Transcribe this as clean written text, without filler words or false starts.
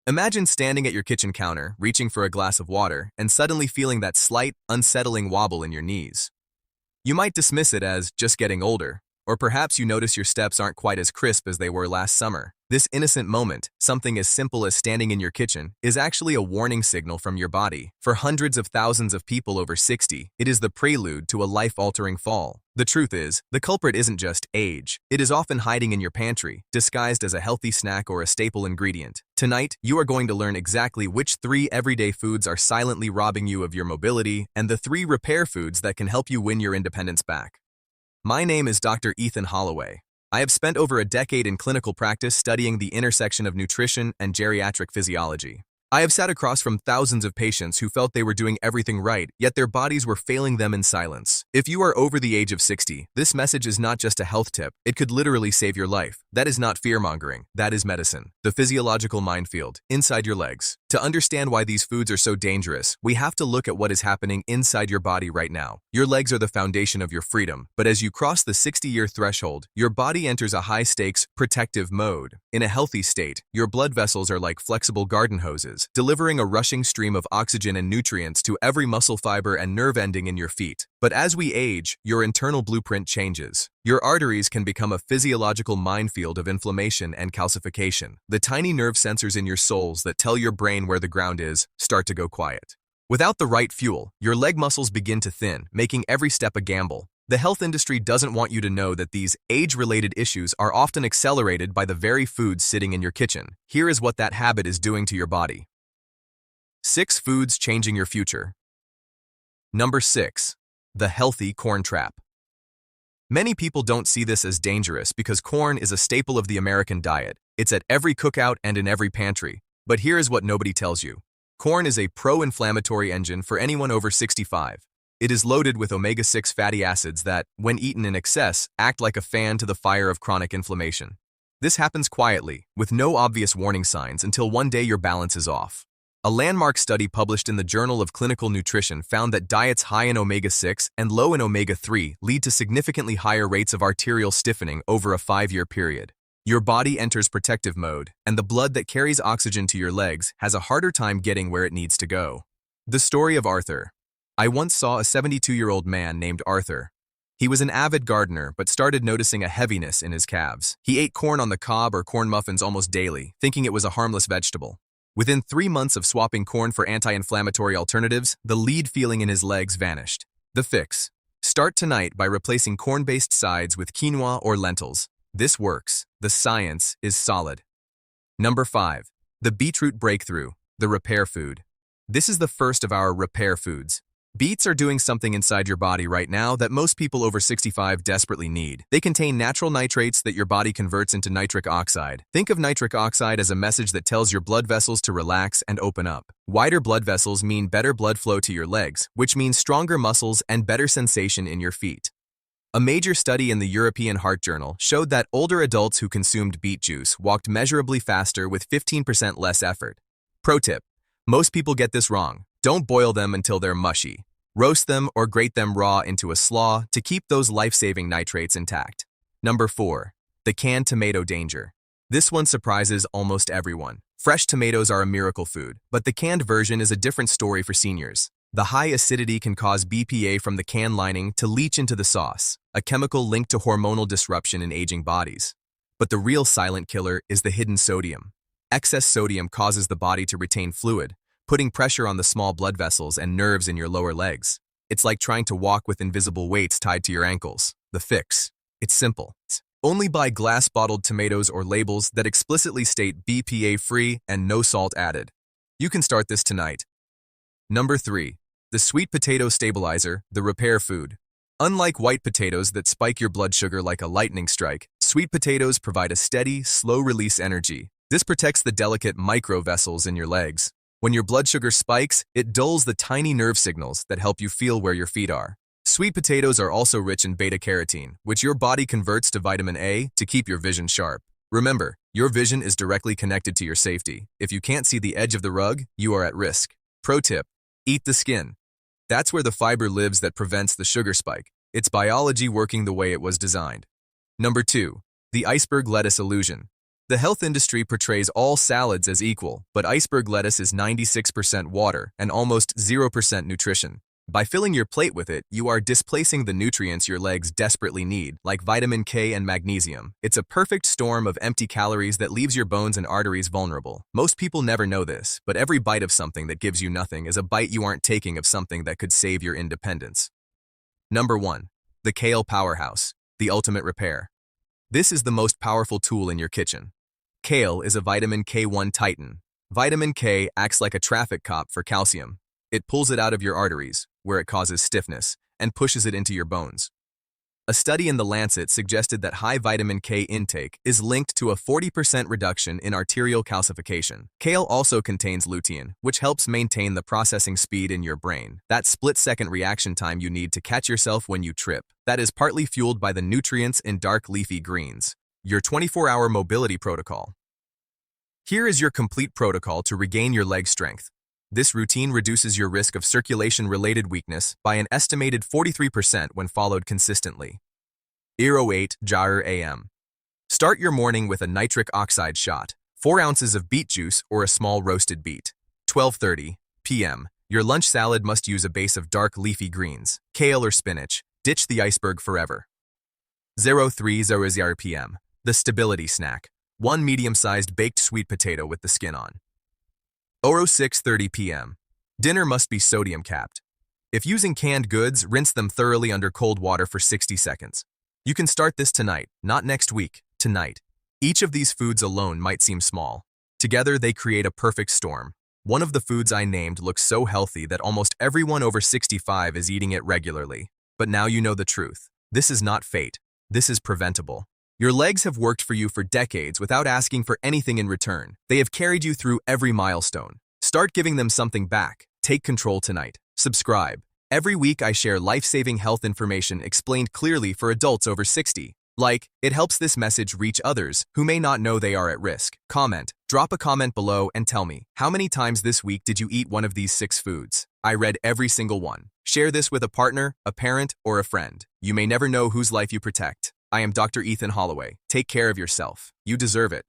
Imagine standing at your kitchen counter, reaching for a glass of water, and suddenly feeling that slight, unsettling wobble in your knees. You might dismiss it as just getting older, or perhaps you notice your steps aren't quite as crisp as they were last summer. This innocent moment, something as simple as standing in your kitchen, is actually a warning signal from your body. For hundreds of thousands of people over 60, it is the prelude to a life-altering fall. The truth is, the culprit isn't just age. It is often hiding in your pantry, disguised as a healthy snack or a staple ingredient. Tonight, you are going to learn exactly which 3 everyday foods are silently robbing you of your mobility and the 3 repair foods that can help you win your independence back. My name is Dr. Ethan Holloway. I have spent over a decade in clinical practice studying the intersection of nutrition and geriatric physiology. I have sat across from thousands of patients who felt they were doing everything right, yet their bodies were failing them in silence. If you are over the age of 60, this message is not just a health tip, it could literally save your life. That is not fear-mongering, that is medicine. The physiological minefield, inside your legs. To understand why these foods are so dangerous, we have to look at what is happening inside your body right now. Your legs are the foundation of your freedom, but as you cross the 60-year threshold, your body enters a high-stakes, protective mode. In a healthy state, your blood vessels are like flexible garden hoses, delivering a rushing stream of oxygen and nutrients to every muscle fiber and nerve ending in your feet. But as we age, your internal blueprint changes. Your arteries can become a physiological minefield of inflammation and calcification. The tiny nerve sensors in your soles that tell your brain where the ground is start to go quiet. Without the right fuel, your leg muscles begin to thin, making every step a gamble. The health industry doesn't want you to know that these age-related issues are often accelerated by the very foods sitting in your kitchen. Here is what that habit is doing to your body. 6 foods changing your future. Number 6. The healthy corn trap. Many people don't see this as dangerous because corn is a staple of the American diet. It's at every cookout and in every pantry. But here is what nobody tells you. Corn is a pro-inflammatory engine for anyone over 65. It is loaded with omega-6 fatty acids that, when eaten in excess, act like a fan to the fire of chronic inflammation. This happens quietly, with no obvious warning signs until one day your balance is off. A landmark study published in the Journal of Clinical Nutrition found that diets high in omega-6 and low in omega-3 lead to significantly higher rates of arterial stiffening over a 5-year period. Your body enters protective mode, and the blood that carries oxygen to your legs has a harder time getting where it needs to go. The story of Arthur. I once saw a 72-year-old man named Arthur. He was an avid gardener but started noticing a heaviness in his calves. He ate corn on the cob or corn muffins almost daily, thinking it was a harmless vegetable. Within 3 months of swapping corn for anti-inflammatory alternatives, the lead feeling in his legs vanished. The fix. Start tonight by replacing corn-based sides with quinoa or lentils. This works. The science is solid. Number 5. The beetroot breakthrough, the repair food. This is the first of our repair foods. Beets are doing something inside your body right now that most people over 65 desperately need. They contain natural nitrates that your body converts into nitric oxide. Think of nitric oxide as a message that tells your blood vessels to relax and open up. Wider blood vessels mean better blood flow to your legs, which means stronger muscles and better sensation in your feet. A major study in the European Heart Journal showed that older adults who consumed beet juice walked measurably faster with 15% less effort. Pro tip: most people get this wrong. Don't boil them until they're mushy. Roast them or grate them raw into a slaw to keep those life-saving nitrates intact. Number 4. The canned tomato danger. This one surprises almost everyone. Fresh tomatoes are a miracle food, but the canned version is a different story for seniors. The high acidity can cause BPA from the can lining to leach into the sauce, a chemical linked to hormonal disruption in aging bodies. But the real silent killer is the hidden sodium. Excess sodium causes the body to retain fluid, putting pressure on the small blood vessels and nerves in your lower legs. It's like trying to walk with invisible weights tied to your ankles. The fix. It's simple. Only buy glass-bottled tomatoes or labels that explicitly state BPA-free and no salt added. You can start this tonight. Number 3. The sweet potato stabilizer, the repair food. Unlike white potatoes that spike your blood sugar like a lightning strike, sweet potatoes provide a steady, slow-release energy. This protects the delicate micro-vessels in your legs. When your blood sugar spikes, it dulls the tiny nerve signals that help you feel where your feet are. Sweet potatoes are also rich in beta-carotene, which your body converts to vitamin A to keep your vision sharp. Remember, your vision is directly connected to your safety. If you can't see the edge of the rug, you are at risk. Pro tip: eat the skin. That's where the fiber lives that prevents the sugar spike. It's biology working the way it was designed. Number 2. The iceberg lettuce illusion. The health industry portrays all salads as equal, but iceberg lettuce is 96% water and almost 0% nutrition. By filling your plate with it, you are displacing the nutrients your legs desperately need, like vitamin K and magnesium. It's a perfect storm of empty calories that leaves your bones and arteries vulnerable. Most people never know this, but every bite of something that gives you nothing is a bite you aren't taking of something that could save your independence. Number 1. The Kale Powerhouse, the ultimate repair. This is the most powerful tool in your kitchen. Kale is a vitamin K1 titan. Vitamin K acts like a traffic cop for calcium. It pulls it out of your arteries, where it causes stiffness, and pushes it into your bones. A study in The Lancet suggested that high vitamin K intake is linked to a 40% reduction in arterial calcification. Kale also contains lutein, which helps maintain the processing speed in your brain, that split-second reaction time you need to catch yourself when you trip. That is partly fueled by the nutrients in dark leafy greens. Your 24-hour mobility protocol. Here is your complete protocol to regain your leg strength. This routine reduces your risk of circulation-related weakness by an estimated 43% when followed consistently. 08 Jar AM. Start your morning with a nitric oxide shot, 4 ounces of beet juice or a small roasted beet. 12:30 p.m. Your lunch salad must use a base of dark leafy greens, kale or spinach. Ditch the iceberg forever. 03:00 p.m. The stability snack, 1 medium-sized baked sweet potato with the skin on. 06:30 p.m. Dinner must be sodium-capped. If using canned goods, rinse them thoroughly under cold water for 60 seconds. You can start this tonight, not next week, tonight. Each of these foods alone might seem small. Together, they create a perfect storm. One of the foods I named looks so healthy that almost everyone over 65 is eating it regularly. But now you know the truth. This is not fate. This is preventable. Your legs have worked for you for decades without asking for anything in return. They have carried you through every milestone. Start giving them something back. Take control tonight. Subscribe. Every week I share life-saving health information explained clearly for adults over 60. Like, it helps this message reach others who may not know they are at risk. Comment. Drop a comment below and tell me, how many times this week did you eat one of these 6 foods? I read every single one. Share this with a partner, a parent, or a friend. You may never know whose life you protect. I am Dr. Ethan Holloway. Take care of yourself. You deserve it.